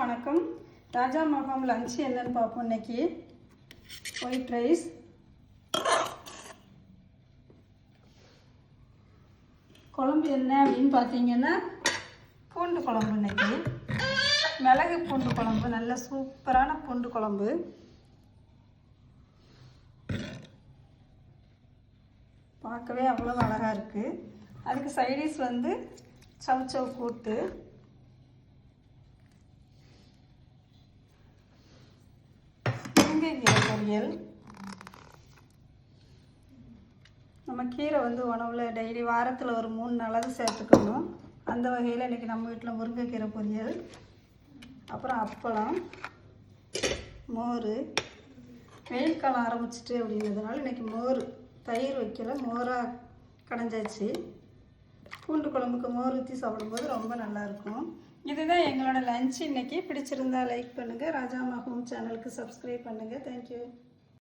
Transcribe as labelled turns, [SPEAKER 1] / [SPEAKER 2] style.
[SPEAKER 1] வணக்கம். ராஜா மகம் லஞ்ச் என்னன்னு பார்ப்போம். இன்னைக்கு ஒயிட் ரைஸ், குழம்பு என்ன அப்படின்னு பார்த்தீங்கன்னா பூண்டு குழம்பு. இன்னைக்கு மிளகு பூண்டு குழம்பு, நல்ல சூப்பரான பூண்டு குழம்பு. பார்க்கவே அவ்வளோ அழகாக இருக்குது. அதுக்கு சைடிஷ் வந்து சவுச்சவு கூட்டு, முருங்கைக்கீரை பொரியல். நம்ம கீரை வந்து உணவில் டெய்லி வாரத்தில் ஒரு 3 நாளாவது சேர்த்துக்கணும். அந்த வகையில் இன்றைக்கி நம்ம வீட்டில் முருங்கைக்கீரை பொரியல், அப்புறம் அப்பளம், மோர். வெயில் காலம் ஆரம்பிச்சிட்டு அப்படிங்கிறதுனால இன்றைக்கி மோர், தயிர் வைக்கல, மோராக கடைஞ்சாச்சு. பூண்டு குழம்புக்கு மோர் ஊற்றி சாப்பிடும்போது ரொம்ப நல்லாயிருக்கும். இதுதான் எங்களோட லஞ்ச். இன்றைக்கி பிடிச்சிருந்தா லைக் பண்ணுங்கள். ராஜா மகம் சேனலுக்கு சப்ஸ்கிரைப் பண்ணுங்கள். தேங்க்யூ.